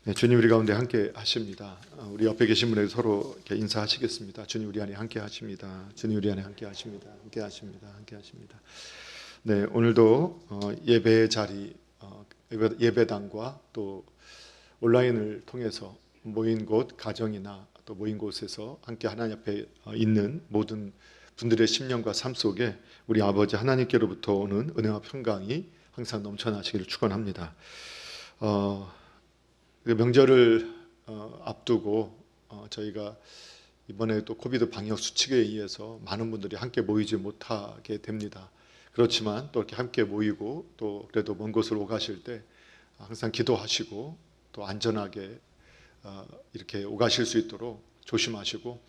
네, 주님 우리 가운데 함께 하십니다. 우리 옆에 계신 분에게 서로 이렇게 인사하시겠습니다. 주님 우리 안에 함께 하십니다. 주님 우리 안에 함께 하십니다. 함께 하십니다. 함께 하십니다. 네, 오늘도 예배의 자리, 예배당과 또 온라인을 통해서 모인 곳, 가정이나 또 모인 곳에서 함께 하나님 앞에 있는 모든 분들의 심령과 삶 속에 우리 아버지 하나님께로부터 오는 은혜와 평강이 항상 넘쳐나시기를 축원합니다. 명절을 앞두고 저희가 이번에 또 코비드 방역 수칙에 의해서 많은 분들이 함께 모이지 못하게 됩니다. 그렇지만 또 이렇게 함께 모이고 또 그래도 먼 곳으로 오가실 때 항상 기도하시고 또 안전하게 이렇게 오가실 수 있도록 조심하시고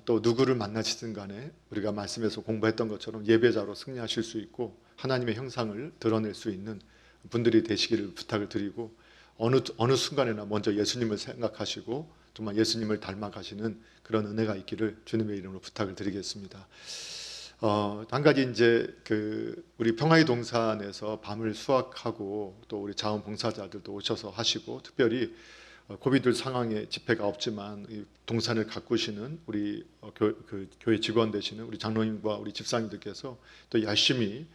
또 누구를 만나시든 간에 우리가 말씀에서 공부했던 것처럼 예배자로 승리하실 수 있고 하나님의 형상을 드러낼 수 있는 분들이 되시기를 부탁을 드리고 어느 순간에나 먼저 예수님을 생각하시고 정말 예수님을 닮아가시는 그런 은혜가 있기를 주님의 이름으로 부탁을 드리겠습니다. 한 가지 이제 우리 평화의 동산에서 밤을 수확하고 또 우리 자원봉사자들도 오셔서 하시고 특별히 코비드 상황에 집회가 없지만 동산을 가꾸시는 우리 교회 직원 되시는 우리 장로님과 우리 집사님들께서 또 열심히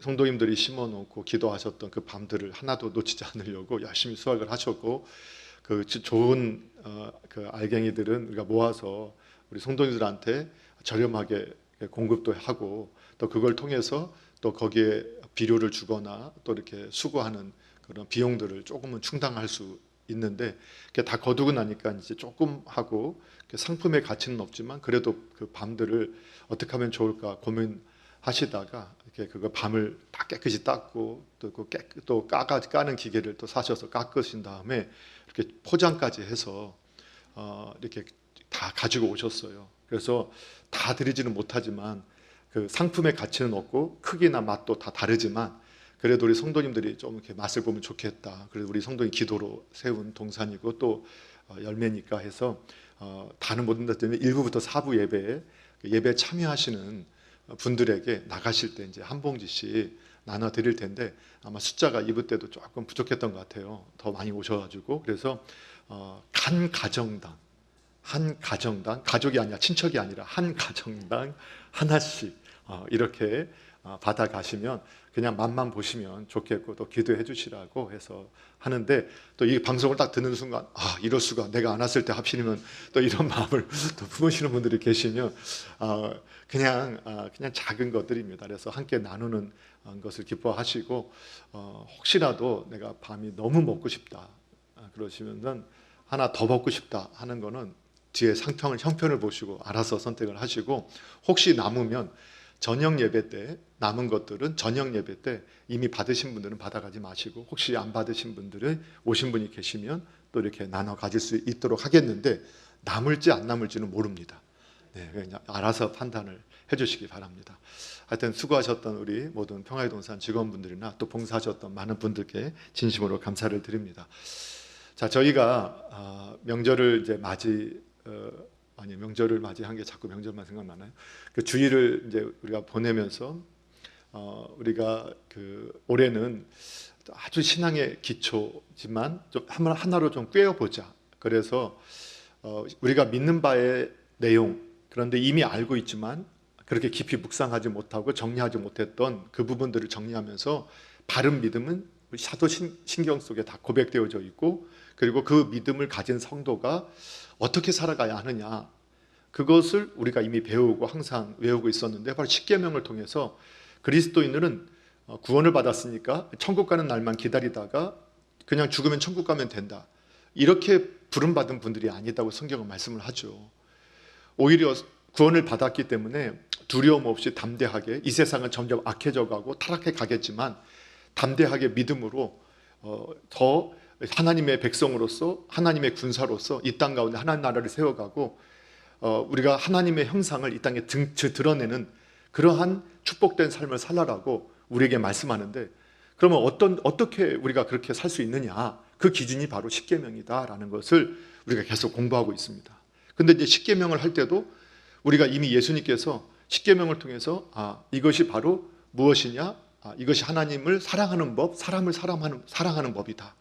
성도님들이 심어놓고 기도하셨던 그 밤들을 하나도 놓치지 않으려고 열심히 수확을 하셨고 좋은 알갱이들은 우리가 모아서 우리 성도님들한테 저렴하게 공급도 하고 또 그걸 통해서 또 거기에 비료를 주거나 또 이렇게 수거하는 그런 비용들을 조금은 충당할 수 있는데 다 거두고 나니까 이제 조금 하고 상품의 가치는 없지만 그래도 그 밤들을 어떻게 하면 좋을까 고민하시다가 이렇게 그거 밤을 다 깨끗이 닦고 또 까는 기계를 또 사셔서 깎으신 다음에 이렇게 포장까지 해서 이렇게 다 가지고 오셨어요. 그래서 다 드리지는 못하지만 그 상품의 가치는 없고 크기나 맛도 다 다르지만 그래도 우리 성도님들이 좀 이렇게 맛을 보면 좋겠다. 그래서 우리 성도님 기도로 세운 동산이고 또 열매니까 해서 다는 못 된다면 1부부터 4부 예배에 참여하시는 분들에게 나가실 때 이제 한 봉지씩 나눠 드릴 텐데 아마 숫자가 2부 때도 조금 부족했던 것 같아요. 더 많이 오셔가지고 그래서 한 가정당 가족이 아니라 친척이 아니라 한 가정당 하나씩 이렇게 받아가시면 그냥 맛만 보시면 좋겠고 또 기도해 주시라고 해서 하는데 또 이 방송을 딱 듣는 순간 이럴 수가 내가 안 왔을 때 하필이면 또 이런 마음을 또 품으시는 분들이 계시면 그냥 작은 것들입니다. 그래서 함께 나누는 것을 기뻐하시고 혹시라도 내가 밤이 너무 먹고 싶다 그러시면은 하나 더 먹고 싶다 하는 거는 뒤에 형편을 보시고 알아서 선택을 하시고 혹시 남으면 저녁 예배 때 남은 것들은 저녁 예배 때 이미 받으신 분들은 받아가지 마시고 혹시 안 받으신 분들은 오신 분이 계시면 또 이렇게 나눠 가질 수 있도록 하겠는데 남을지 안 남을지는 모릅니다. 네, 그냥 알아서 판단을 해주시기 바랍니다. 하여튼 수고하셨던 우리 모든 평화의 동산 직원분들이나 또 봉사하셨던 많은 분들께 진심으로 감사를 드립니다. 자, 저희가 명절을 이제 명절을 맞이한 게 자꾸 명절만 생각나나요? 그 주일을 이제 우리가 보내면서 우리가 올해는 아주 신앙의 기초지만 좀 하나로 좀 꿰어보자. 그래서 우리가 믿는 바의 내용 그런데 이미 알고 있지만 그렇게 깊이 묵상하지 못하고 정리하지 못했던 그 부분들을 정리하면서 바른 믿음은 우리 사도신경 속에 다 고백되어져 있고 그리고 그 믿음을 가진 성도가 어떻게 살아가야 하느냐 그것을 우리가 이미 배우고 항상 외우고 있었는데 바로 십계명을 통해서 그리스도인들은 구원을 받았으니까 천국 가는 날만 기다리다가 그냥 죽으면 천국 가면 된다 이렇게 부름받은 분들이 아니다고 성경은 말씀을 하죠. 오히려 구원을 받았기 때문에 두려움 없이 담대하게 이 세상은 점점 악해져 가고 타락해 가겠지만 담대하게 믿음으로 더 하나님의 백성으로서 하나님의 군사로서 이 땅 가운데 하나님 나라를 세워가고 우리가 하나님의 형상을 이 땅에 드러내는 그러한 축복된 삶을 살라라고 우리에게 말씀하는데 그러면 어떻게 우리가 그렇게 살 수 있느냐 그 기준이 바로 십계명이다라는 것을 우리가 계속 공부하고 있습니다. 근데 이제 십계명을 할 때도 우리가 이미 예수님께서 십계명을 통해서 이것이 바로 무엇이냐 이것이 하나님을 사랑하는 법 사람을 사랑하는 법이다.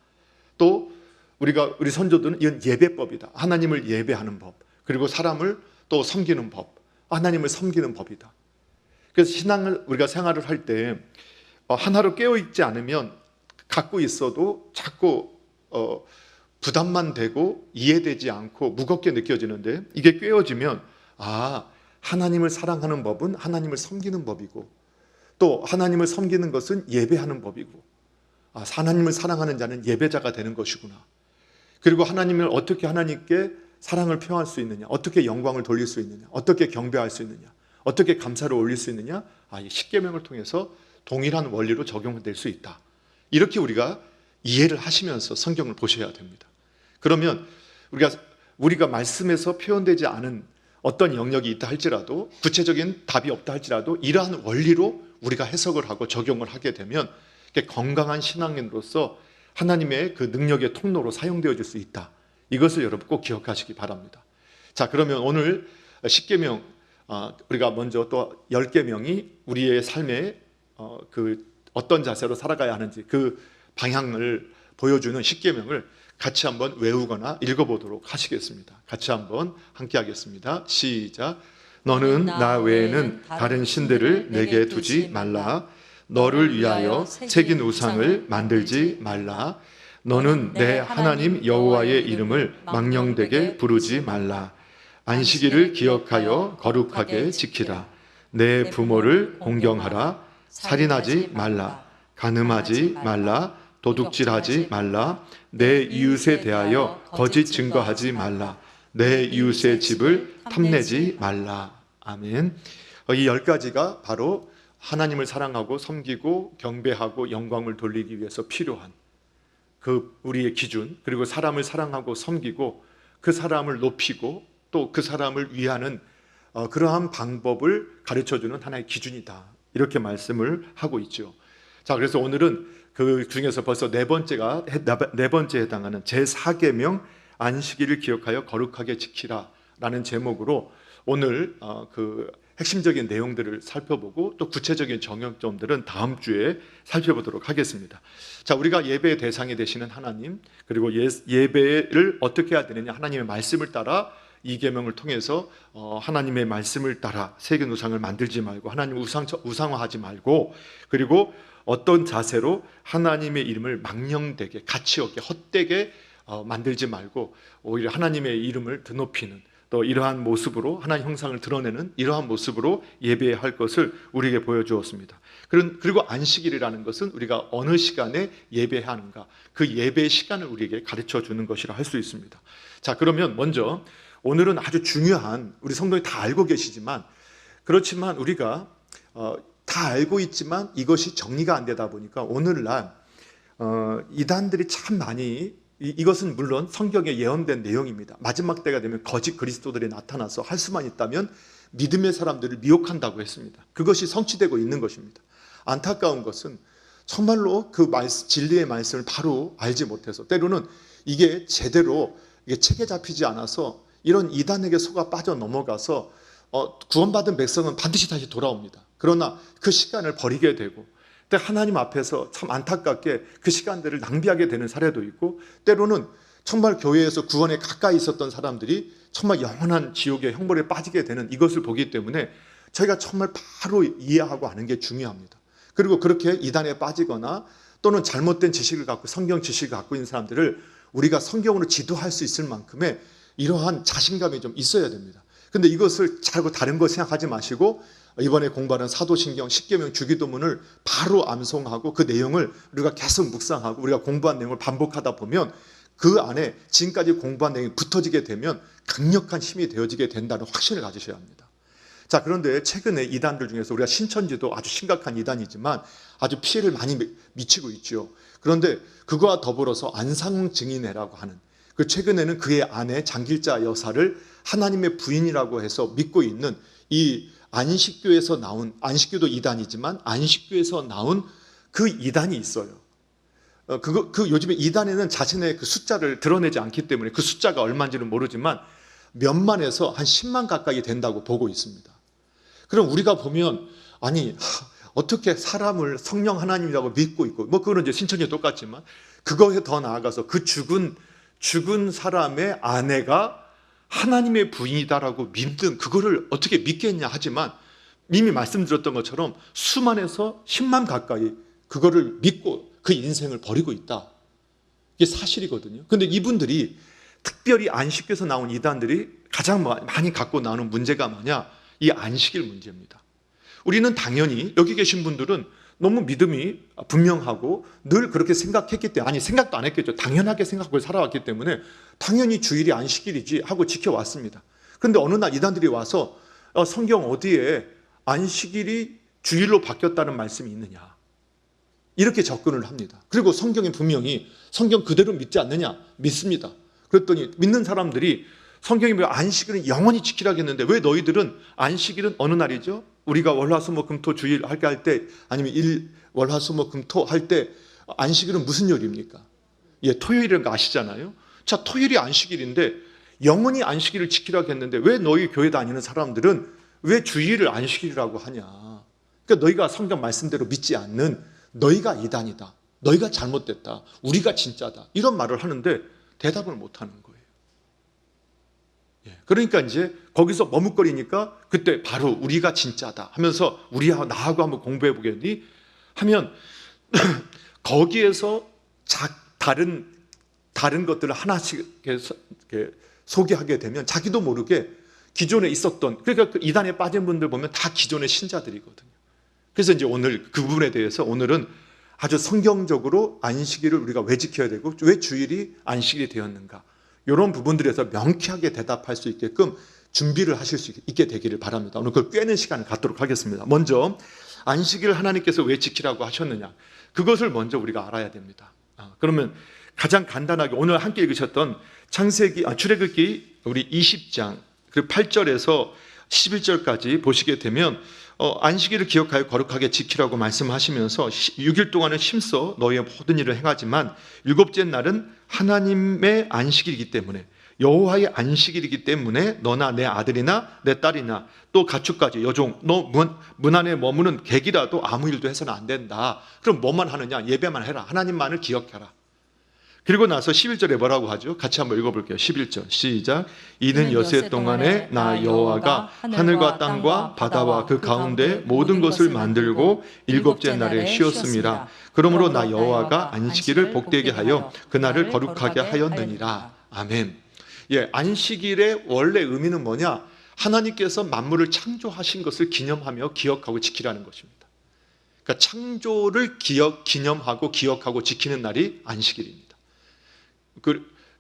또 우리 선조들은 이건 예배법이다. 하나님을 예배하는 법, 그리고 사람을 또 섬기는 법, 하나님을 섬기는 법이다. 그래서 신앙을 우리가 생활을 할 때 하나로 깨어있지 않으면 갖고 있어도 자꾸 부담만 되고 이해되지 않고 무겁게 느껴지는데, 이게 깨어지면 하나님을 사랑하는 법은 하나님을 섬기는 법이고, 또 하나님을 섬기는 것은 예배하는 법이고, 하나님을 사랑하는 자는 예배자가 되는 것이구나. 그리고 하나님을 어떻게 하나님께 사랑을 표할 수 있느냐, 어떻게 영광을 돌릴 수 있느냐, 어떻게 경배할 수 있느냐, 어떻게 감사를 올릴 수 있느냐, 이 십계명을 통해서 동일한 원리로 적용될 수 있다. 이렇게 우리가 이해를 하시면서 성경을 보셔야 됩니다. 그러면 우리가 말씀에서 표현되지 않은 어떤 영역이 있다 할지라도, 구체적인 답이 없다 할지라도, 이러한 원리로 우리가 해석을 하고 적용을 하게 되면 건강한 신앙인으로서 하나님의 그 능력의 통로로 사용되어질 수 있다. 이것을 여러분 꼭 기억하시기 바랍니다. 자, 그러면 오늘 십계명, 우리가 먼저 또 10계명이 우리의 삶에 어떤 자세로 살아가야 하는지 그 방향을 보여주는 십계명을 같이 한번 외우거나 읽어보도록 하시겠습니다. 같이 한번 함께 하겠습니다. 시작. 너는 나 외에는 다른 신들을 내게 두지 말라. 너를 위하여 새긴 우상을 만들지 말라. 너는 내 하나님 여호와의 이름을 망령되게 부르지 말라. 안식일을 기억하여 거룩하게 지키라. 내 부모를 공경하라. 살인하지 말라. 간음하지 말라. 도둑질하지 말라. 내 이웃에 대하여 거짓 증거하지 말라. 내 이웃의 집을 탐내지 말라. 아멘. 이 10가지가 바로 하나님을 사랑하고 섬기고 경배하고 영광을 돌리기 위해서 필요한 우리의 기준, 그리고 사람을 사랑하고 섬기고 그 사람을 높이고 또 그 사람을 위하는 그러한 방법을 가르쳐주는 하나의 기준이다. 이렇게 말씀을 하고 있죠. 자, 그래서 오늘은 그 중에서 벌써 네 번째에 해당하는 제4계명 안식일을 기억하여 거룩하게 지키라 라는 제목으로 오늘 그 핵심적인 내용들을 살펴보고 또 구체적인 정형점들은 다음 주에 살펴보도록 하겠습니다. 자, 우리가 예배의 대상이 되시는 하나님, 그리고 예배를 어떻게 해야 되느냐, 하나님의 말씀을 따라 이 계명을 통해서 하나님의 말씀을 따라 새긴 우상을 만들지 말고 하나님 우상화하지 말고, 그리고 어떤 자세로 하나님의 이름을 망령되게, 가치 없게, 헛되게 만들지 말고 오히려 하나님의 이름을 드높이는, 또 이러한 모습으로 하나님 형상을 드러내는 이러한 모습으로 예배해야 할 것을 우리에게 보여주었습니다. 그리고 안식일이라는 것은 우리가 어느 시간에 예배해야 하는가, 그 예배의 시간을 우리에게 가르쳐 주는 것이라 할 수 있습니다. 자, 그러면 먼저 오늘은 아주 중요한, 우리 성도님 다 알고 계시지만, 그렇지만 우리가 다 알고 있지만 이것이 정리가 안 되다 보니까 오늘날 이단들이 참 많이, 이것은 물론 성경에 예언된 내용입니다. 마지막 때가 되면 거짓 그리스도들이 나타나서 할 수만 있다면 믿음의 사람들을 미혹한다고 했습니다. 그것이 성취되고 있는 것입니다. 안타까운 것은 정말로 그 진리의 말씀을 바로 알지 못해서, 때로는 이게 제대로 책에 잡히지 않아서 이런 이단에게 속아 빠져 넘어가서 구원받은 백성은 반드시 다시 돌아옵니다. 그러나 그 시간을 버리게 되고, 근데 하나님 앞에서 참 안타깝게 그 시간들을 낭비하게 되는 사례도 있고, 때로는 정말 교회에서 구원에 가까이 있었던 사람들이 정말 영원한 지옥의 형벌에 빠지게 되는 이것을 보기 때문에 저희가 정말 바로 이해하고 아는 게 중요합니다. 그리고 그렇게 이단에 빠지거나 또는 잘못된 지식을 갖고, 성경 지식을 갖고 있는 사람들을 우리가 성경으로 지도할 수 있을 만큼의 이러한 자신감이 좀 있어야 됩니다. 근데 이것을 자꾸 다른 거 생각하지 마시고 이번에 공부하는 사도신경 10계명 주기도문을 바로 암송하고 그 내용을 우리가 계속 묵상하고 우리가 공부한 내용을 반복하다 보면 그 안에 지금까지 공부한 내용이 붙어지게 되면 강력한 힘이 되어지게 된다는 확신을 가지셔야 합니다. 자, 그런데 최근에 이단들 중에서 우리가 신천지도 아주 심각한 이단이지만 아주 피해를 많이 미치고 있죠. 그런데 그거와 더불어서 안상증인회라고 하는, 그 최근에는 그의 아내 장길자 여사를 하나님의 부인이라고 해서 믿고 있는 이 안식교에서 나온, 안식교도 이단이지만 안식교에서 나온 그 이단이 있어요. 요즘에 이단에는 자신의 그 숫자를 드러내지 않기 때문에 그 숫자가 얼마인지는 모르지만 몇만 에서 한 10만 가까이 된다고 보고 있습니다. 그럼 우리가 보면, 아니 어떻게 사람을 성령 하나님이라고 믿고 있고, 그거는 이제 신천지에 똑같지만 그거에 더 나아가서 그 죽은 죽은 사람의 아내가 하나님의 부인이다라고 믿는 그거를 어떻게 믿겠냐 하지만 이미 말씀드렸던 것처럼 수만에서 10만 가까이 그거를 믿고 그 인생을 버리고 있다. 이게 사실이거든요. 근데 이분들이 특별히 안식에서 나온 이단들이 가장 많이 갖고 나오는 문제가 뭐냐? 이 안식일 문제입니다. 우리는 당연히 여기 계신 분들은 너무 믿음이 분명하고 늘 그렇게 생각했기 때문에, 아니 생각도 안 했겠죠. 당연하게 생각하고 살아왔기 때문에 당연히 주일이 안식일이지 하고 지켜왔습니다. 그런데 어느 날 이단들이 와서 성경 어디에 안식일이 주일로 바뀌었다는 말씀이 있느냐, 이렇게 접근을 합니다. 그리고 성경에 분명히 성경 그대로 믿지 않느냐? 믿습니다. 그랬더니 믿는 사람들이 성경이 왜 안식일은 영원히 지키라고 했는데 왜 너희들은 안식일은 어느 날이죠? 우리가 월화수목금토 주일 할게 할 때, 아니면 월화수목금토 할 때 안식일은 무슨 요일입니까? 예, 토요일이라는 거 아시잖아요. 자, 토요일이 안식일인데 영원히 안식일을 지키라고 했는데 왜 너희 교회 다니는 사람들은 왜 주일을 안식일이라고 하냐? 그러니까 너희가 성경 말씀대로 믿지 않는 너희가 이단이다, 너희가 잘못됐다, 우리가 진짜다, 이런 말을 하는데 대답을 못하는 거예요. 그러니까 이제 거기서 머뭇거리니까 그때 바로 우리가 진짜다 하면서 우리하고 나하고 한번 공부해 보겠니? 하면 거기에서 다른 것들을 하나씩 소개하게 되면 자기도 모르게 기존에 있었던, 그러니까 그 이단에 빠진 분들 보면 다 기존의 신자들이거든요. 그래서 이제 오늘 그 부분에 대해서 오늘은 아주 성경적으로 안식일을 우리가 왜 지켜야 되고 왜 주일이 안식일이 되었는가, 이런 부분들에서 명쾌하게 대답할 수 있게끔 준비를 하실 수 있게 되기를 바랍니다. 오늘 그걸 꿰는 시간을 갖도록 하겠습니다. 먼저 안식일을 하나님께서 왜 지키라고 하셨느냐, 그것을 먼저 우리가 알아야 됩니다. 그러면 가장 간단하게 오늘 함께 읽으셨던 출애굽기 우리 20장 그리고 8절에서 11절까지 보시게 되면 안식일을 기억하여 거룩하게 지키라고 말씀하시면서 6일 동안은 힘써 너희의 모든 일을 행하지만 일곱째 날은 하나님의 안식일이기 때문에, 여호와의 안식일이기 때문에 너나 내 아들이나 내 딸이나 또 가축까지 여종 너 문 안에 머무는 객이라도 아무 일도 해서는 안 된다. 그럼 뭐만 하느냐? 예배만 해라. 하나님만을 기억해라. 그리고 나서 11절에 뭐라고 하죠? 같이 한번 읽어볼게요. 11절 시작. 이는 여세 동안에 나 여호와가 하늘과 땅과 바다와 그 가운데 모든 것을 만들고 일곱째 날에 쉬었습니다. 그러므로 나 여호와가 안식일을 복되게 하여 그날을 거룩하게 하였느니라. 아멘. 예, 안식일의 원래 의미는 뭐냐? 하나님께서 만물을 창조하신 것을 기념하며 기억하고 지키라는 것입니다. 그러니까 창조를 기념하고 기억하고 지키는 날이 안식일입니다.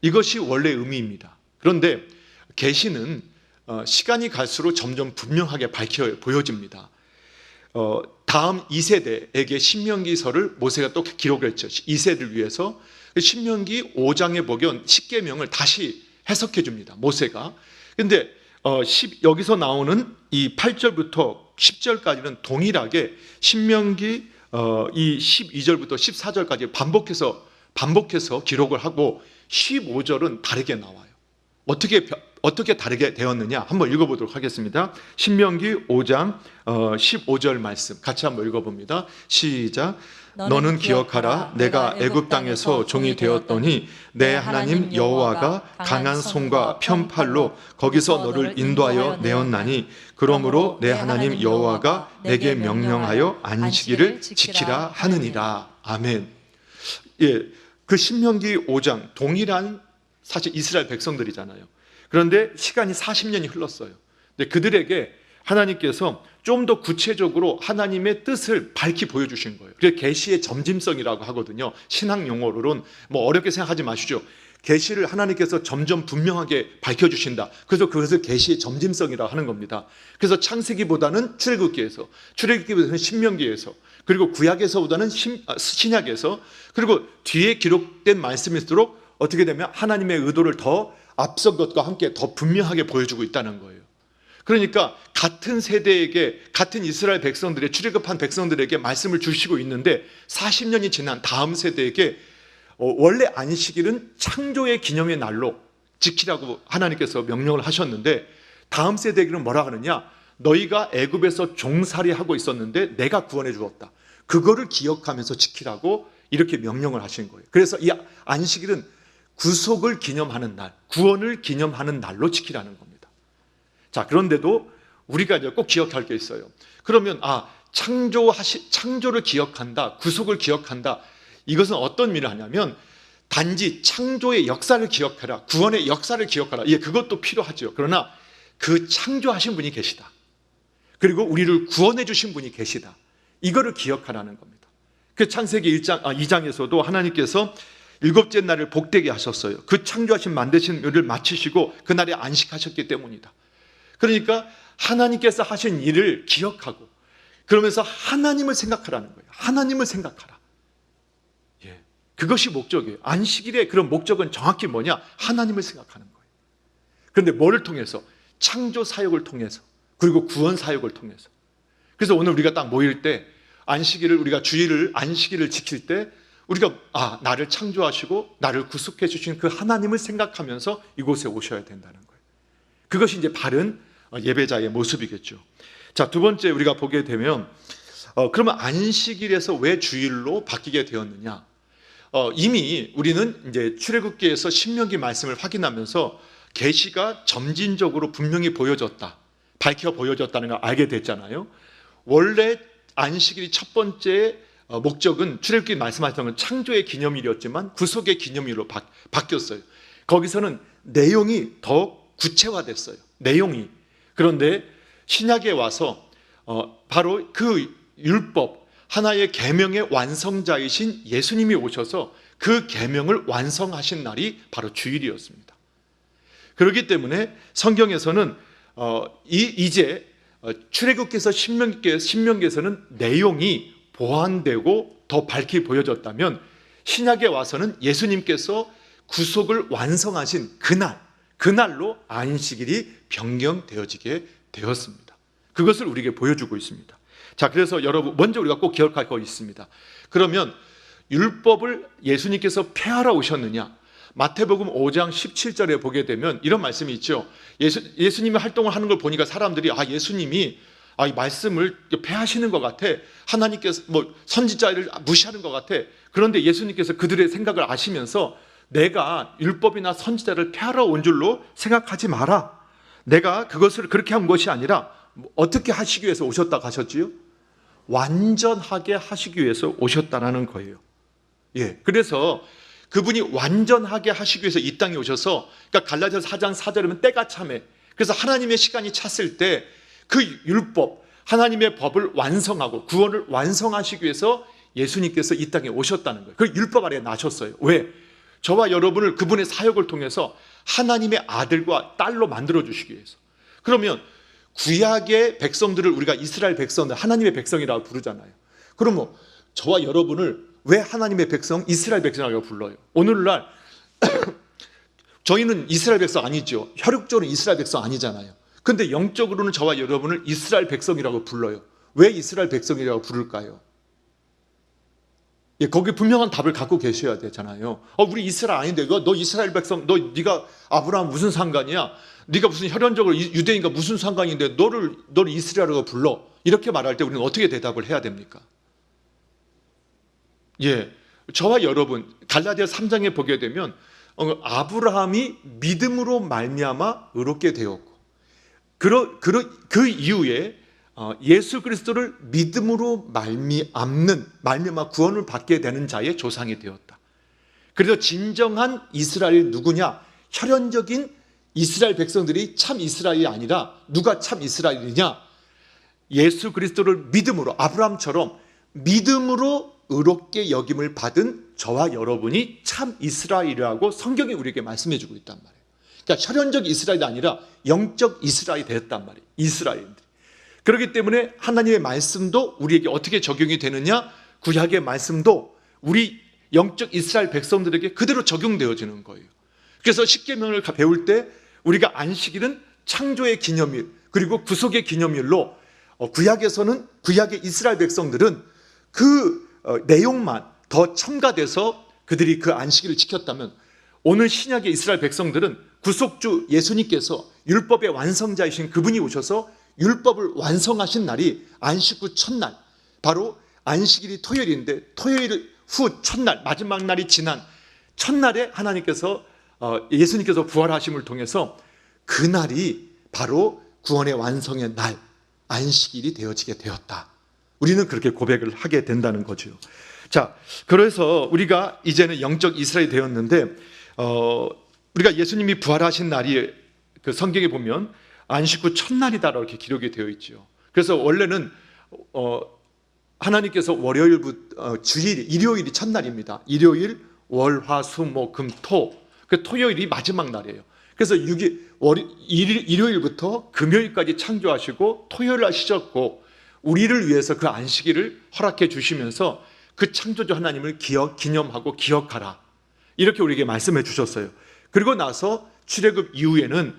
이것이 원래 의미입니다. 그런데 계시는 시간이 갈수록 점점 분명하게 보여집니다. 다음 2세대에게 신명기서를 모세가 또 기록을 했죠. 2세대를 위해서 신명기 5장에 보면 10계명을 다시 해석해 줍니다. 모세가. 근데 여기서 나오는 이 8절부터 10절까지는 동일하게 신명기 이 12절부터 14절까지 반복해서 기록을 하고 15절은 다르게 나와요. 어떻게 다르게 되었느냐? 한번 읽어보도록 하겠습니다. 신명기 5장 15절 말씀 같이 한번 읽어봅니다. 시작. 너는 기억하라. 내가 애굽 땅에서 종이 되었더니 내 하나님 여호와가 강한 손과 편팔로 거기서 너를 인도하여 내었나니 그러므로 내 하나님 여호와가 내게 명령하여 안식일을 지키라 하느니라. 아멘. 예, 그 신명기 5장 동일한 사실 이스라엘 백성들이잖아요. 그런데 시간이 40년이 흘렀어요. 근데 그들에게 하나님께서 좀 더 구체적으로 하나님의 뜻을 밝히 보여주신 거예요. 그래서 계시의 점진성이라고 하거든요. 신학 용어로는 뭐 어렵게 생각하지 마시죠. 계시를 하나님께서 점점 분명하게 밝혀주신다. 그래서 그것을 계시의 점진성이라고 하는 겁니다. 그래서 창세기보다는 출애굽기보다는 신명기에서, 그리고 구약에서보다는 신약에서, 그리고 뒤에 기록된 말씀일수록 어떻게 되면 하나님의 의도를 더 앞선 것과 함께 더 분명하게 보여주고 있다는 거예요. 그러니까 같은 세대에게, 같은 이스라엘 백성들의 출애굽한 백성들에게 말씀을 주시고 있는데 40년이 지난 다음 세대에게 원래 안식일은 창조의 기념의 날로 지키라고 하나님께서 명령을 하셨는데 다음 세대에게는 뭐라 하느냐? 너희가 애굽에서 종살이하고 있었는데 내가 구원해 주었다. 그거를 기억하면서 지키라고 이렇게 명령을 하신 거예요. 그래서 이 안식일은 구속을 기념하는 날, 구원을 기념하는 날로 지키라는 겁니다. 자, 그런데도 우리가 이제 꼭 기억할 게 있어요. 그러면 창조를 기억한다, 구속을 기억한다. 이것은 어떤 의미를 하냐면 단지 창조의 역사를 기억하라, 구원의 역사를 기억하라. 예, 그것도 필요하죠. 그러나 그 창조하신 분이 계시다. 그리고 우리를 구원해 주신 분이 계시다. 이거를 기억하라는 겁니다. 그 창세기 2장에서도 하나님께서 일곱째 날을 복되게 하셨어요. 그 창조하신 만드신 일을 마치시고 그날에 안식하셨기 때문이다. 그러니까 하나님께서 하신 일을 기억하고 그러면서 하나님을 생각하라는 거예요. 하나님을 생각하라. 예, 그것이 목적이에요. 안식일의 그런 목적은 정확히 뭐냐? 하나님을 생각하는 거예요. 그런데 뭐를 통해서? 창조 사역을 통해서, 그리고 구원 사역을 통해서. 그래서 오늘 우리가 딱 모일 때 안식일을, 우리가 주일을 안식일을 지킬 때 우리가 나를 창조하시고 나를 구속해 주신 그 하나님을 생각하면서 이곳에 오셔야 된다는 거예요. 그것이 이제 바른 예배자의 모습이겠죠. 자, 두 번째 우리가 보게 되면 그러면 안식일에서 왜 주일로 바뀌게 되었느냐? 이미 우리는 이제 출애굽기에서 신명기 말씀을 확인하면서 계시가 점진적으로 분명히 보여졌다, 밝혀 보여졌다는 걸 알게 됐잖아요. 원래 안식일이 첫 번째 목적은 출애굽기 말씀하셨던 건 창조의 기념일이었지만 구속의 기념일로 바뀌었어요. 거기서는 내용이 더 구체화됐어요. 내용이. 그런데 신약에 와서 바로 그 율법, 하나의 계명의 완성자이신 예수님이 오셔서 그 계명을 완성하신 날이 바로 주일이었습니다. 그렇기 때문에 성경에서는 이제 출애굽기에서 신명기에서는 내용이 보완되고 더 밝게 보여졌다면 신약에 와서는 예수님께서 구속을 완성하신 그날로 안식일이 변경되어지게 되었습니다. 그것을 우리에게 보여주고 있습니다. 자, 그래서 여러분 먼저 우리가 꼭 기억할 거 있습니다. 그러면 율법을 예수님께서 폐하러 오셨느냐? 마태복음 5장 17절에 보게 되면 이런 말씀이 있죠. 예수님이 활동을 하는 걸 보니까 사람들이 예수님이 이 말씀을 폐하시는 것 같아. 하나님께서 선지자를 무시하는 것 같아. 그런데 예수님께서 그들의 생각을 아시면서 내가 율법이나 선지자를 폐하러 온 줄로 생각하지 마라. 내가 그것을 그렇게 한 것이 아니라 어떻게 하시기 위해서 오셨다고 하셨지요? 완전하게 하시기 위해서 오셨다라는 거예요. 예, 그래서 그분이 완전하게 하시기 위해서 이 땅에 오셔서, 그러니까 갈라디아서 4장 4절이면 때가 참해. 그래서 하나님의 시간이 찼을 때 그 율법, 하나님의 법을 완성하고 구원을 완성하시기 위해서 예수님께서 이 땅에 오셨다는 거예요. 그 율법 아래 나셨어요. 왜? 저와 여러분을 그분의 사역을 통해서 하나님의 아들과 딸로 만들어 주시기 위해서. 그러면 구약의 백성들을 우리가 이스라엘 백성들, 하나님의 백성이라고 부르잖아요. 그러면 저와 여러분을 왜 하나님의 백성, 이스라엘 백성이라고 불러요? 오늘날 저희는 이스라엘 백성 아니죠. 혈육적으로 이스라엘 백성 아니잖아요. 근데 영적으로는 저와 여러분을 이스라엘 백성이라고 불러요. 왜 이스라엘 백성이라고 부를까요? 예, 거기 분명한 답을 갖고 계셔야 되잖아요. 우리 이스라엘 아닌데 너 이스라엘 백성, 네가 아브라함 무슨 상관이야? 네가 무슨 혈연적으로 유대인과 무슨 상관인데 너를 이스라엘이라고 불러? 이렇게 말할 때 우리는 어떻게 대답을 해야 됩니까? 예, 저와 여러분 갈라디아 3장에 보게 되면 아브라함이 믿음으로 말미암아 의롭게 되었고 그 이후에 예수 그리스도를 믿음으로 말미암아 구원을 받게 되는 자의 조상이 되었다. 그래서 진정한 이스라엘이 누구냐? 혈연적인 이스라엘 백성들이 참 이스라엘이 아니라 누가 참 이스라엘이냐? 예수 그리스도를 믿음으로, 아브라함처럼 믿음으로 의롭게 여김을 받은 저와 여러분이 참 이스라엘이라고 성경이 우리에게 말씀해 주고 있단 말이에요. 그러니까 혈연적 이스라엘이 아니라 영적 이스라엘이 되었단 말이에요. 이스라엘인들이. 그렇기 때문에 하나님의 말씀도 우리에게 어떻게 적용이 되느냐? 구약의 말씀도 우리 영적 이스라엘 백성들에게 그대로 적용되어지는 거예요. 그래서 십계명을 배울 때 우리가 안식일은 창조의 기념일 그리고 구속의 기념일로, 구약에서는 구약의 이스라엘 백성들은 그 내용만 더 첨가돼서 그들이 그 안식일을 지켰다면, 오늘 신약의 이스라엘 백성들은 구속주 예수님께서 율법의 완성자이신 그분이 오셔서 율법을 완성하신 날이 안식 후 첫날, 바로 안식일이 토요일인데 토요일 후 첫날, 마지막 날이 지난 첫날에 하나님께서 예수님께서 부활하심을 통해서 그날이 바로 구원의 완성의 날, 안식일이 되어지게 되었다. 우리는 그렇게 고백을 하게 된다는 거죠. 자, 그래서 우리가 이제는 영적 이스라엘이 되었는데 우리가 예수님이 부활하신 날이 그 성경에 보면 안식 후 첫날이다라고 이렇게 기록이 되어 있죠. 그래서 원래는 하나님께서 월요일부터 주일, 일요일이 첫날입니다. 일요일, 월, 화, 수, 목, 금, 토. 그 토요일이 마지막 날이에요. 그래서 일요일부터 금요일까지 창조하시고 토요일 날 쉬셨고 우리를 위해서 그 안식일을 허락해 주시면서 그 창조주 하나님을 기념하고 기억하라. 이렇게 우리에게 말씀해 주셨어요. 그리고 나서 출애굽 이후에는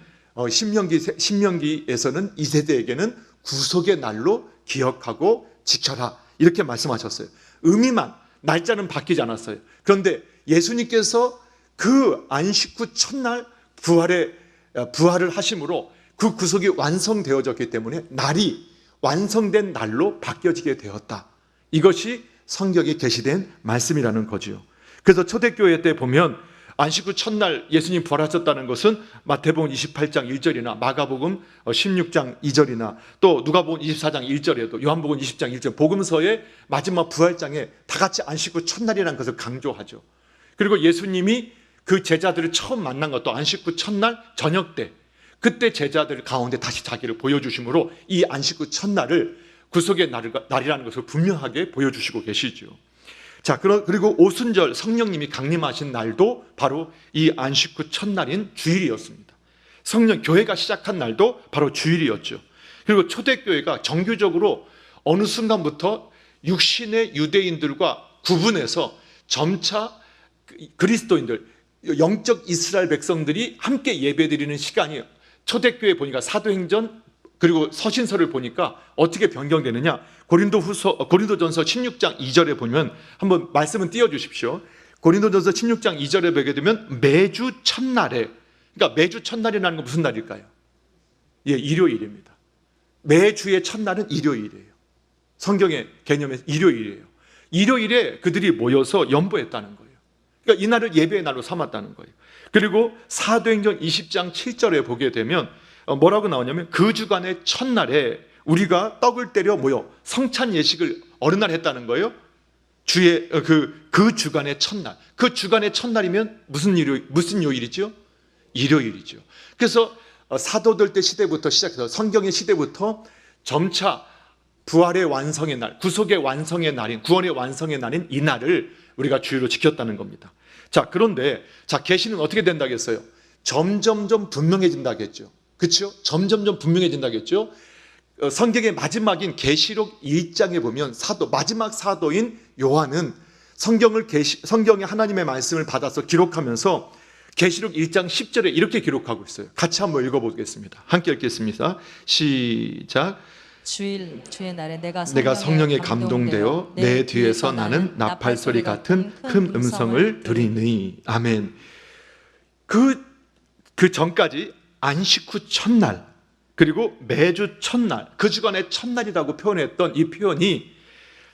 신명기에서는 이 세대에게는 구속의 날로 기억하고 지켜라. 이렇게 말씀하셨어요. 의미만, 날짜는 바뀌지 않았어요. 그런데 예수님께서 그 안식 후 첫날 부활을 하심으로 그 구속이 완성되어졌기 때문에 날이 완성된 날로 바뀌어지게 되었다. 이것이 성경에 계시된 말씀이라는 거죠. 그래서 초대교회 때 보면 안식 후 첫날 예수님 부활하셨다는 것은 마태복음 28장 1절이나 마가복음 16장 2절이나 또 누가복음 24장 1절에도 요한복음 20장 1절 복음서의 마지막 부활장에 다 같이 안식 후 첫날이라는 것을 강조하죠. 그리고 예수님이 그 제자들을 처음 만난 것도 안식 후 첫날 저녁 때, 그때 제자들 가운데 다시 자기를 보여주심으로 이 안식 후 첫날을 구속의 날이라는 것을 분명하게 보여주시고 계시죠. 자, 그리고 오순절 성령님이 강림하신 날도 바로 이 안식 후 첫날인 주일이었습니다. 교회가 시작한 날도 바로 주일이었죠. 그리고 초대교회가 정규적으로 어느 순간부터 육신의 유대인들과 구분해서 점차 그리스도인들, 영적 이스라엘 백성들이 함께 예배드리는 시간이 초대교회 보니까 사도행전 그리고 서신서를 보니까 어떻게 변경되느냐. 고린도전서 16장 2절에 보면 한번 말씀은 띄워주십시오. 고린도전서 16장 2절에 보게 되면 매주 첫날에, 그러니까 매주 첫날이라는 건 무슨 날일까요? 예, 일요일입니다. 매주의 첫날은 일요일이에요. 성경의 개념에서 일요일이에요. 일요일에 그들이 모여서 연보했다는 거예요. 그러니까 이날을 예배의 날로 삼았다는 거예요. 그리고 사도행전 20장 7절에 보게 되면 뭐라고 나오냐면 그 주간의 첫날에 우리가 떡을 때려 모여 성찬 예식을 어느 날 했다는 거예요? 그 주간의 첫날. 그 주간의 첫날이면 무슨 요일이죠? 일요일이죠. 그래서 사도들 때 시대부터 시작해서 성경의 시대부터 점차 부활의 완성의 날, 구속의 완성의 날인, 구원의 완성의 날인 이 날을 우리가 주일로 지켰다는 겁니다. 자, 그런데 계시는 어떻게 된다겠어요? 점점점 분명해진다겠죠. 그렇죠? 점점점 분명해진다겠죠. 성경의 마지막인 계시록 1장에 보면 마지막 사도인 요한은 성경의 하나님의 말씀을 받아서 기록하면서 계시록 1장 10절에 이렇게 기록하고 있어요. 같이 한번 읽어보겠습니다. 함께 읽겠습니다. 시작. 주의 날에 내가 성령에 감동되어 내 뒤에서 나는 나팔소리 같은 큰 음성을 들으니. 아멘. 그 전까지 안식 후 첫날, 그리고 매주 첫날, 그 주간의 첫날이라고 표현했던 이 표현이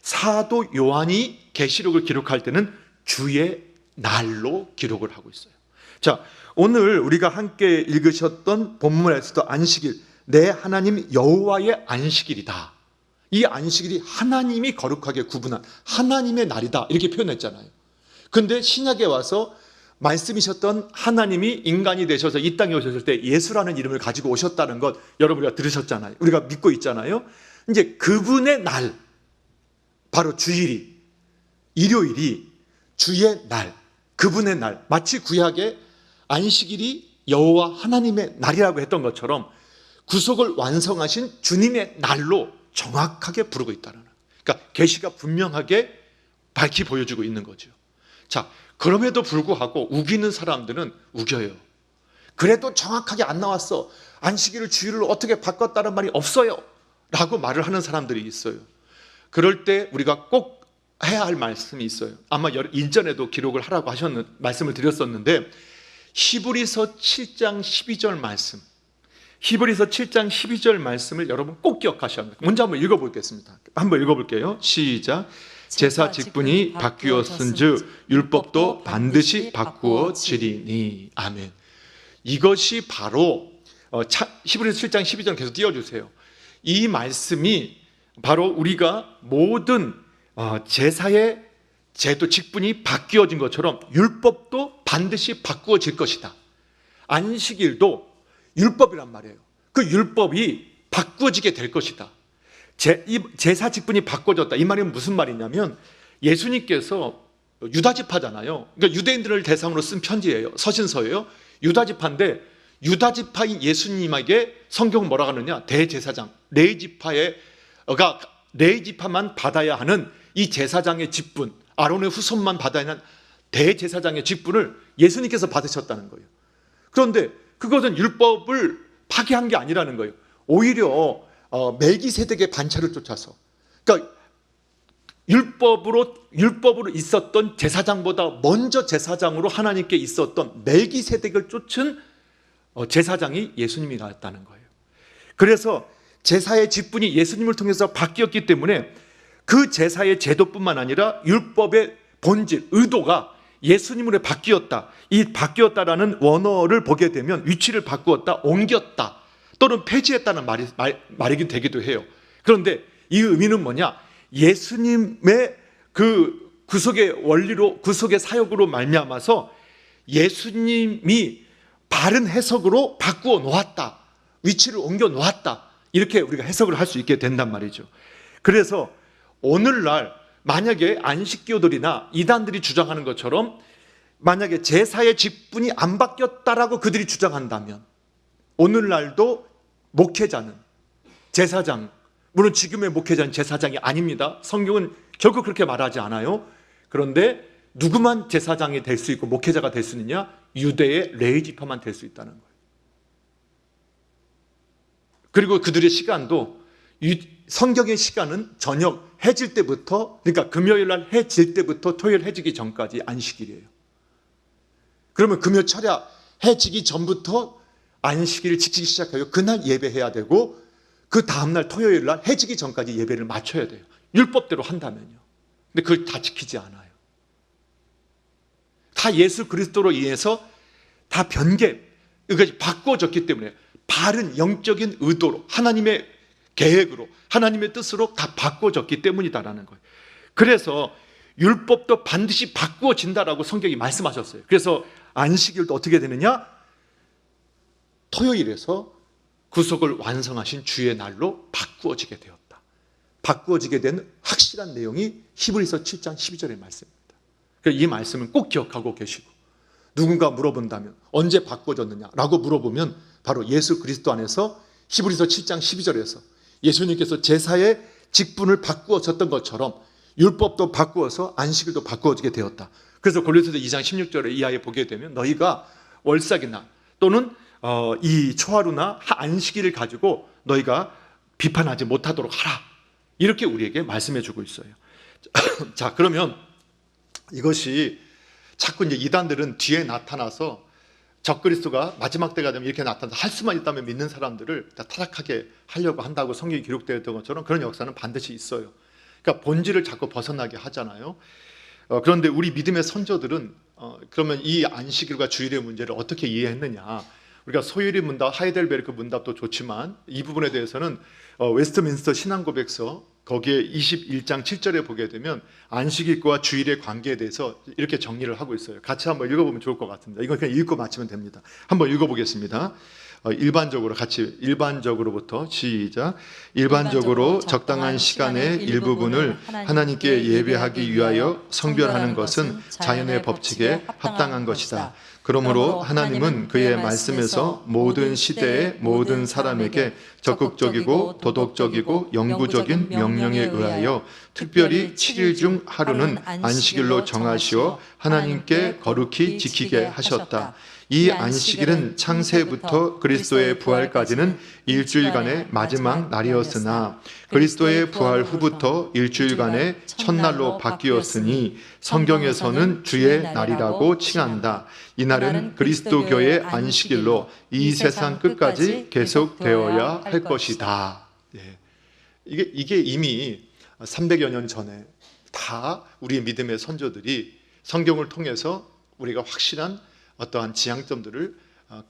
사도 요한이 계시록을 기록할 때는 주의 날로 기록을 하고 있어요. 자, 오늘 우리가 함께 읽으셨던 본문에서도 안식일, 내 하나님 여호와의 안식일이다. 이 안식일이 하나님이 거룩하게 구분한 하나님의 날이다. 이렇게 표현했잖아요. 근데 신약에 와서 말씀이셨던 하나님이 인간이 되셔서 이 땅에 오셨을 때 예수라는 이름을 가지고 오셨다는 것 여러분 우리가 들으셨잖아요. 우리가 믿고 있잖아요. 이제 그분의 날, 바로 주일이, 일요일이 주의 날, 그분의 날, 마치 구약의 안식일이 여호와 하나님의 날이라고 했던 것처럼 구속을 완성하신 주님의 날로 정확하게 부르고 있다는 거예요. 그러니까 계시가 분명하게 밝히 보여주고 있는 거죠. 자, 그럼에도 불구하고 우기는 사람들은 우겨요. 그래도 정확하게 안 나왔어. 안식일을 주일로 어떻게 바꿨다는 말이 없어요. 라고 말을 하는 사람들이 있어요. 그럴 때 우리가 꼭 해야 할 말씀이 있어요. 아마 이전에도 기록을 하라고 말씀을 드렸었는데 히브리서 7장 12절 말씀, 히브리서 7장 12절 말씀을 여러분 꼭 기억하셔야 합니다. 먼저 한번 읽어보겠습니다. 한번 읽어볼게요. 시작. 제사 직분이 바뀌었은즉 율법도 반드시 바꾸어지리니. 아멘. 이것이 바로 히브리서 7장 12절 계속 띄워주세요. 이 말씀이 바로 우리가 모든 제사의 제도 직분이 바뀌어진 것처럼 율법도 반드시 바꾸어질 것이다. 안식일도 율법이란 말이에요. 그 율법이 바꾸어지게 될 것이다. 제사 직분이 바꿔졌다. 이 말이 무슨 말이냐면 예수님께서 유다지파잖아요. 그러니까 유대인들을 대상으로 쓴 편지예요. 서신서예요. 유다지파인데 유다지파인 예수님에게 성경은 뭐라고 하느냐? 대제사장, 레위지파만 받아야 하는 이 제사장의 직분, 아론의 후손만 받아야 하는 대제사장의 직분을 예수님께서 받으셨다는 거예요. 그런데 그것은 율법을 파기한 게 아니라는 거예요. 오히려 멜기세덱의 반차를 쫓아서, 그러니까 율법으로 있었던 제사장보다 먼저 제사장으로 하나님께 있었던 멜기세덱을 쫓은 제사장이 예수님이 나왔다는 거예요. 그래서 제사의 직분이 예수님을 통해서 바뀌었기 때문에 그 제사의 제도뿐만 아니라 율법의 본질, 의도가 예수님으로 바뀌었다. 이 바뀌었다라는 원어를 보게 되면 위치를 바꾸었다, 옮겼다, 또는 폐지했다는 말이긴 되기도 해요. 그런데 이 의미는 뭐냐? 예수님의 그 구속의 원리로, 구속의 사역으로 말미암아서 예수님이 바른 해석으로 바꾸어 놓았다, 위치를 옮겨 놓았다, 이렇게 우리가 해석을 할 수 있게 된단 말이죠. 그래서 오늘날 만약에 안식교들이나 이단들이 주장하는 것처럼 만약에 제사의 직분이 안 바뀌었다라고 그들이 주장한다면 오늘날도 목회자는, 제사장, 물론 지금의 목회자는 제사장이 아닙니다. 성경은 결코 그렇게 말하지 않아요. 그런데 누구만 제사장이 될 수 있고 목회자가 될 수 있느냐? 유대의 레위지파만 될 수 있다는 거예요. 그리고 그들의 시간도, 성경의 시간은 저녁 해질 때부터, 그러니까 금요일 날 해질 때부터 토요일 해지기 전까지 안식일이에요. 그러면 금요 철야 해지기 전부터 안식일을 지키기 시작해요. 그날 예배해야 되고 그 다음날 토요일 날 해지기 전까지 예배를 마쳐야 돼요. 율법대로 한다면요. 근데 그걸 다 지키지 않아요. 다 예수 그리스도로 인해서 다 그러니까 바꿔졌기 때문에 바른 영적인 의도로, 하나님의 계획으로, 하나님의 뜻으로 다 바꿔졌기 때문이다라는 거예요. 그래서 율법도 반드시 바꾸어진다라고 성경이 말씀하셨어요. 그래서 안식일도 어떻게 되느냐? 토요일에서 구속을 완성하신 주의 날로 바꾸어지게 되었다. 바꾸어지게 된 확실한 내용이 히브리서 7장 12절의 말씀입니다. 이 말씀은 꼭 기억하고 계시고, 누군가 물어본다면 언제 바꿔졌느냐라고 물어보면 바로 예수 그리스도 안에서 히브리서 7장 12절에서 예수님께서 제사의 직분을 바꾸어졌던 것처럼 율법도 바꾸어서 안식일도 바꾸어지게 되었다. 그래서 골로새서 2장 16절에 이하에 보게 되면 너희가 월삭이나 또는 이 초하루나 안식일을 가지고 너희가 비판하지 못하도록 하라, 이렇게 우리에게 말씀해 주고 있어요. 자, 그러면 이것이 자꾸 이제 이단들은 뒤에 나타나서 적그리스도가 마지막 때가 되면 이렇게 나타나서 할 수만 있다면 믿는 사람들을 다 타락하게 하려고 한다고 성경이 기록되어 있던 것처럼 그런 역사는 반드시 있어요. 그러니까 본질을 자꾸 벗어나게 하잖아요. 그런데 우리 믿음의 선조들은 그러면 이 안식일과 주일의 문제를 어떻게 이해했느냐? 우리가 소유리 문답, 하이델베르크 문답도 좋지만 이 부분에 대해서는 웨스트민스터 신앙고백서 거기에 21장 7절에 보게 되면 안식일과 주일의 관계에 대해서 이렇게 정리를 하고 있어요. 같이 한번 읽어보면 좋을 것 같습니다. 이건 그냥 읽고 마치면 됩니다. 한번 읽어보겠습니다. 일반적으로부터 시작. 일반적으로 적당한 시간의 일부분을 하나님께 예배하기 위하여 성별하는 것은 자연의 법칙에 합당한 것이다. 그러므로 하나님은 그의 말씀에서 모든 시대의 모든 사람에게 적극적이고 도덕적이고 영구적인 명령에 의하여 특별히 7일 중 하루는 안식일로 정하시어 하나님께 거룩히 지키게 하셨다. 이 안식일은 창세부터 그리스도의 부활까지는 일주일간의 마지막 날이었으나 그리스도의 부활 후부터 일주일간의 첫날로 바뀌었으니 성경에서는 주의 날이라고 칭한다. 이 날은 그리스도교의 안식일로 이 세상 끝까지 계속되어야 할 것이다. 이게 이미 300여 년 전에 다 우리의 믿음의 선조들이 성경을 통해서 우리가 확실한 어떠한 지향점들을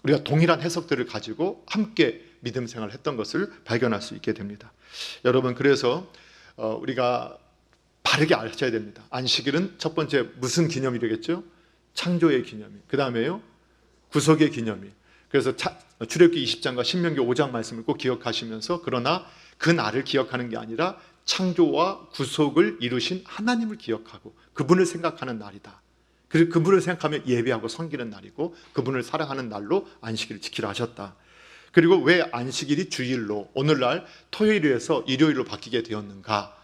우리가 동일한 해석들을 가지고 함께 믿음 생활을 했던 것을 발견할 수 있게 됩니다. 여러분, 그래서 우리가 바르게 아셔야 됩니다. 안식일은 첫 번째 무슨 기념이 되겠죠? 창조의 기념이. 그 다음에요, 구속의 기념이. 그래서 출애굽기 20장과 신명기 5장 말씀을 꼭 기억하시면서, 그러나 그 날을 기억하는 게 아니라 창조와 구속을 이루신 하나님을 기억하고 그분을 생각하는 날이다. 그리고 그분을 생각하며 예배하고 섬기는 날이고 그분을 사랑하는 날로 안식일을 지키라 하셨다. 그리고 왜 안식일이 주일로 오늘날 토요일에서 일요일로 바뀌게 되었는가?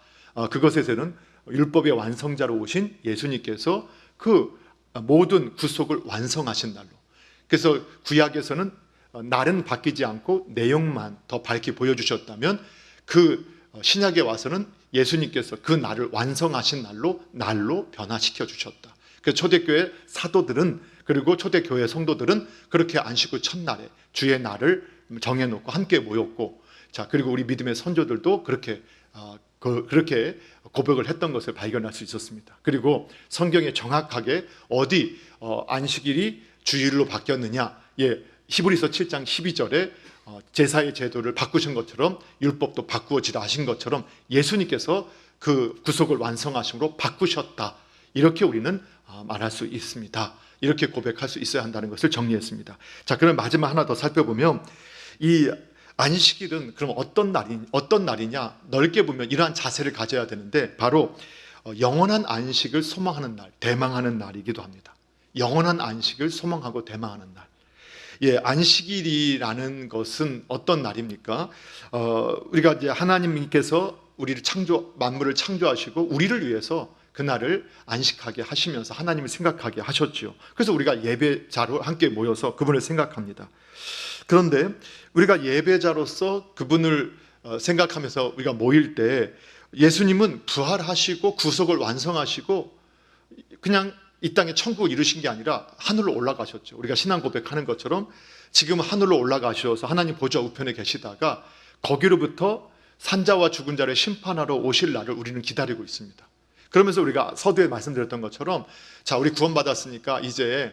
그것에서는 율법의 완성자로 오신 예수님께서 그 모든 구속을 완성하신 날로. 그래서 구약에서는 날은 바뀌지 않고 내용만 더 밝게 보여주셨다면, 그 신약에 와서는 예수님께서 그 날을 완성하신 날로 변화시켜 주셨다. 그래서 초대교회 사도들은, 그리고 초대교회 성도들은 그렇게 안식 후 첫날에 주의 날을 정해놓고 함께 모였고, 자, 그리고 우리 믿음의 선조들도 그렇게 고백을 했던 것을 발견할 수 있었습니다. 그리고 성경에 정확하게 어디 안식일이 주일로 바뀌었느냐, 히브리서 7장 12절에 제사의 제도를 바꾸신 것처럼 율법도 바꾸어지라 하신 것처럼 예수님께서 그 구속을 완성하심으로 바꾸셨다. 이렇게 우리는 말할 수 있습니다. 이렇게 고백할 수 있어야 한다는 것을 정리했습니다. 자, 그럼 마지막 하나 더 살펴보면, 이 안식일은 그럼 어떤 날이냐? 넓게 보면 이러한 자세를 가져야 되는데, 바로 영원한 안식을 소망하는 날, 대망하는 날이기도 합니다. 영원한 안식을 소망하고 대망하는 날. 안식일이라는 것은 어떤 날입니까? 우리가 이제 하나님께서 우리를 만물을 창조하시고 우리를 위해서 그날을 안식하게 하시면서 하나님을 생각하게 하셨죠. 그래서 우리가 예배자로 함께 모여서 그분을 생각합니다. 그런데 우리가 예배자로서 그분을 생각하면서 우리가 모일 때, 예수님은 부활하시고 구속을 완성하시고 그냥 이 땅에 천국을 이루신 게 아니라 하늘로 올라가셨죠. 우리가 신앙 고백하는 것처럼 지금 하늘로 올라가셔서 하나님 보좌 우편에 계시다가 거기로부터 산자와 죽은 자를 심판하러 오실 날을 우리는 기다리고 있습니다. 그러면서 우리가 서두에 말씀드렸던 것처럼, 자, 우리 구원받았으니까 이제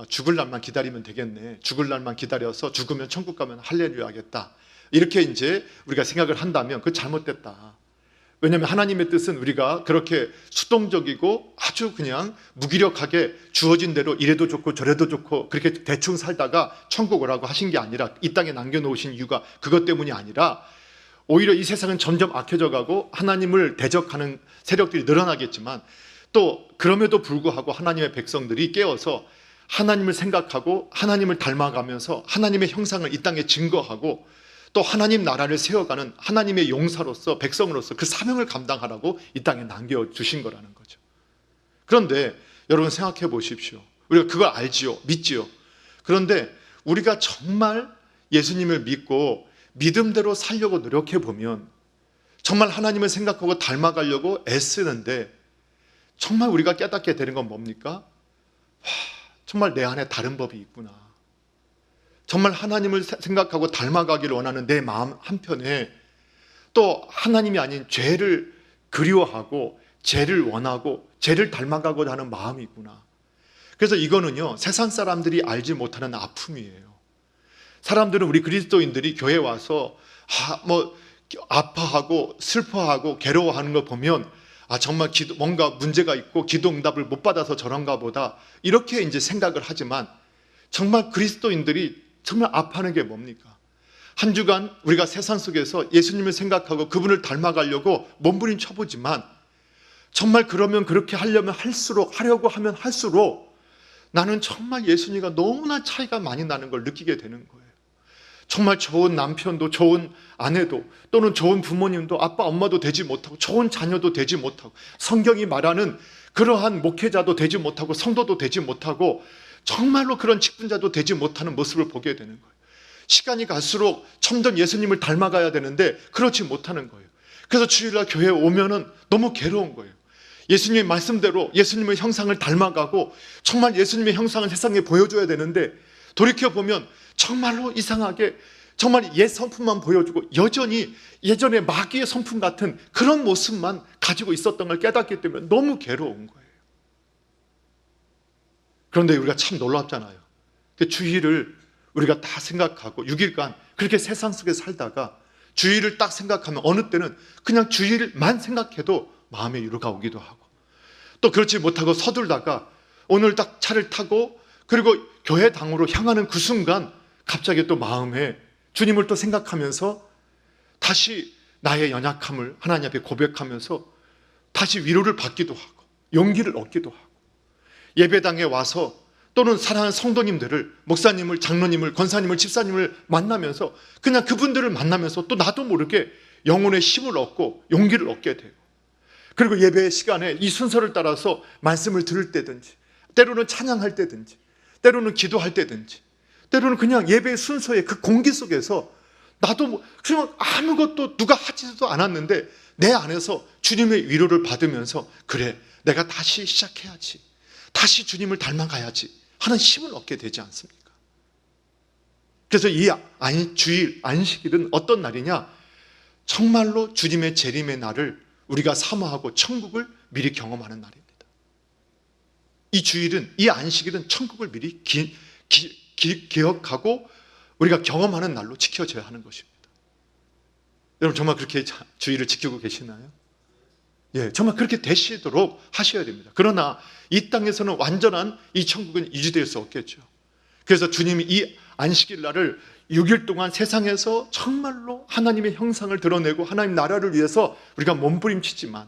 죽을 날만 기다리면 되겠네. 죽을 날만 기다려서 죽으면 천국 가면 할렐루야 하겠다. 이렇게 이제 우리가 생각을 한다면 그건 잘못됐다. 왜냐하면 하나님의 뜻은 우리가 그렇게 수동적이고 아주 그냥 무기력하게 주어진 대로 이래도 좋고 저래도 좋고 그렇게 대충 살다가 천국 오라고 하신 게 아니라, 이 땅에 남겨놓으신 이유가 그것 때문이 아니라, 오히려 이 세상은 점점 악해져 가고 하나님을 대적하는 세력들이 늘어나겠지만, 또 그럼에도 불구하고 하나님의 백성들이 깨어서 하나님을 생각하고 하나님을 닮아가면서 하나님의 형상을 이 땅에 증거하고 또 하나님 나라를 세워가는 하나님의 용사로서, 백성으로서 그 사명을 감당하라고 이 땅에 남겨주신 거라는 거죠. 그런데 여러분 생각해 보십시오. 우리가 그걸 알지요, 믿지요. 그런데 우리가 정말 예수님을 믿고 믿음대로 살려고 노력해 보면, 정말 하나님을 생각하고 닮아가려고 애쓰는데, 정말 우리가 깨닫게 되는 건 뭡니까? 정말 내 안에 다른 법이 있구나. 정말 하나님을 생각하고 닮아가기를 원하는 내 마음 한편에 또 하나님이 아닌 죄를 그리워하고 죄를 원하고 죄를 닮아가고자 하는 마음이 있구나. 그래서 이거는요, 세상 사람들이 알지 못하는 아픔이에요. 사람들은, 우리 그리스도인들이 교회에 와서 아파하고 슬퍼하고 괴로워하는 걸 보면, 정말 뭔가 문제가 있고 기도 응답을 못 받아서 저런가 보다, 이렇게 이제 생각을 하지만, 정말 그리스도인들이 정말 아파하는 게 뭡니까? 한 주간 우리가 세상 속에서 예수님을 생각하고 그분을 닮아가려고 몸부림쳐보지만, 정말 그러면 그렇게 하려고 하면 할수록 나는 정말 예수님과 너무나 차이가 많이 나는 걸 느끼게 되는 거예요. 정말 좋은 남편도, 좋은 아내도, 또는 좋은 부모님도, 아빠 엄마도 되지 못하고, 좋은 자녀도 되지 못하고, 성경이 말하는 그러한 목회자도 되지 못하고, 성도도 되지 못하고, 정말로 그런 직분자도 되지 못하는 모습을 보게 되는 거예요. 시간이 갈수록 점점 예수님을 닮아가야 되는데 그렇지 못하는 거예요. 그래서 주일날 교회에 오면은 너무 괴로운 거예요. 예수님의 말씀대로 예수님의 형상을 닮아가고 정말 예수님의 형상을 세상에 보여줘야 되는데, 돌이켜보면 정말로 이상하게 정말 옛 성품만 보여주고 여전히 예전의 마귀의 성품 같은 그런 모습만 가지고 있었던 걸 깨닫기 때문에 너무 괴로운 거예요. 그런데 우리가 참 놀랍잖아요. 그 주일을 우리가 다 생각하고 6일간 그렇게 세상 속에 살다가 주일을 딱 생각하면 어느 때는 그냥 주일만 생각해도 마음의 위로가 오기도 하고, 또 그렇지 못하고 서둘다가 오늘 딱 차를 타고 그리고 교회당으로 향하는 그 순간 갑자기 또 마음에 주님을 또 생각하면서 다시 나의 연약함을 하나님 앞에 고백하면서 다시 위로를 받기도 하고 용기를 얻기도 하고, 예배당에 와서 또는 사랑하는 성도님들을, 목사님을, 장로님을, 권사님을, 집사님을 만나면서 그냥 그분들을 만나면서 또 나도 모르게 영혼의 힘을 얻고 용기를 얻게 되고, 그리고 예배 시간에 이 순서를 따라서 말씀을 들을 때든지, 때로는 찬양할 때든지, 때로는 기도할 때든지, 때로는 그냥 예배 순서의 그 공기 속에서 나도 그냥 아무것도 누가 하지도 않았는데 내 안에서 주님의 위로를 받으면서 그래, 내가 다시 시작해야지, 다시 주님을 닮아가야지 하는 힘을 얻게 되지 않습니까? 그래서 이 주일, 안식일은 어떤 날이냐? 정말로 주님의 재림의 날을 우리가 사모하고 천국을 미리 경험하는 날입니다. 이 주일은, 이 안식일은 천국을 미리 기억하고 우리가 경험하는 날로 지켜져야 하는 것입니다. 여러분 정말 그렇게 주일을 지키고 계시나요? 예, 정말 그렇게 되시도록 하셔야 됩니다. 그러나 이 땅에서는 완전한 이 천국은 유지될 수 없겠죠. 그래서 주님이 이 안식일 날을 6일 동안 세상에서 정말로 하나님의 형상을 드러내고 하나님 나라를 위해서 우리가 몸부림치지만,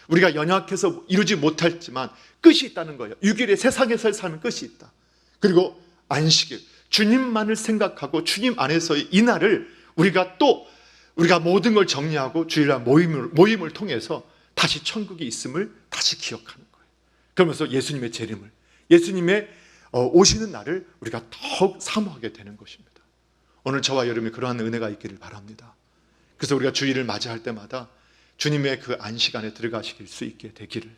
우리가 연약해서 이루지 못했지만 끝이 있다는 거예요. 6일에 세상에서의 삶은 끝이 있다. 그리고 안식일, 주님만을 생각하고 주님 안에서의 이 날을 우리가 모든 걸 정리하고 주일날 모임을 통해서 다시 천국이 있음을 다시 기억하는 거예요. 그러면서 예수님의 재림을, 예수님의 오시는 날을 우리가 더욱 사모하게 되는 것입니다. 오늘 저와 여러분이 그러한 은혜가 있기를 바랍니다. 그래서 우리가 주일을 맞이할 때마다 주님의 그 안식 안에 들어가실 수 있게 되기를,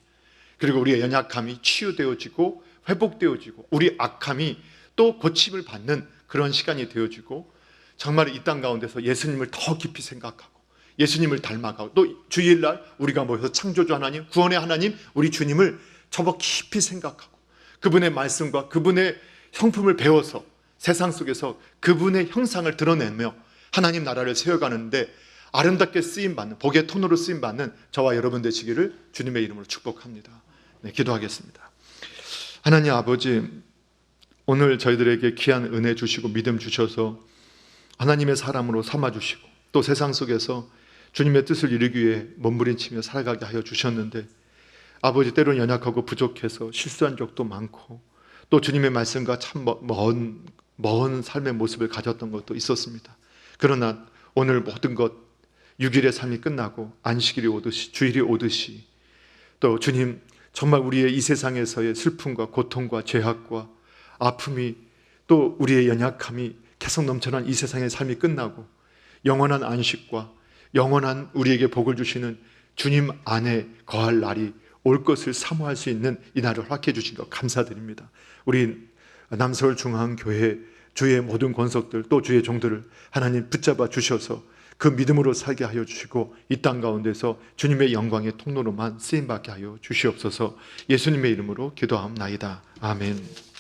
그리고 우리의 연약함이 치유되어지고 회복되어지고 우리 악함이 또 고침을 받는 그런 시간이 되어지고, 정말 이 땅 가운데서 예수님을 더 깊이 생각하고 예수님을 닮아가고, 또 주일날 우리가 모여서 창조주 하나님, 구원의 하나님, 우리 주님을 더 깊이 생각하고 그분의 말씀과 그분의 성품을 배워서 세상 속에서 그분의 형상을 드러내며 하나님 나라를 세워가는데 아름답게 쓰임받는, 복의 통로로 쓰임받는 저와 여러분 되시기를 주님의 이름으로 축복합니다. 네, 기도하겠습니다. 하나님 아버지, 오늘 저희들에게 귀한 은혜 주시고 믿음 주셔서 하나님의 사람으로 삼아주시고 또 세상 속에서 주님의 뜻을 이루기 위해 몸부림치며 살아가게 하여 주셨는데, 아버지 때로는 연약하고 부족해서 실수한 적도 많고 또 주님의 말씀과 참 먼 삶의 모습을 가졌던 것도 있었습니다. 그러나 오늘 모든 것 6일의 삶이 끝나고 안식일이 오듯이, 주일이 오듯이 또 주님 정말 우리의 이 세상에서의 슬픔과 고통과 죄악과 아픔이 또 우리의 연약함이 계속 넘쳐난 이 세상의 삶이 끝나고 영원한 안식과 영원한 우리에게 복을 주시는 주님 안에 거할 날이 올 것을 사모할 수 있는 이 날을 허락해 주신 것 감사드립니다. 우리 남서울중앙교회 주의 모든 권속들 또 주의 종들을 하나님 붙잡아 주셔서 그 믿음으로 살게 하여 주시고 이 땅 가운데서 주님의 영광의 통로로만 쓰임받게 하여 주시옵소서. 예수님의 이름으로 기도하옵나이다. 아멘.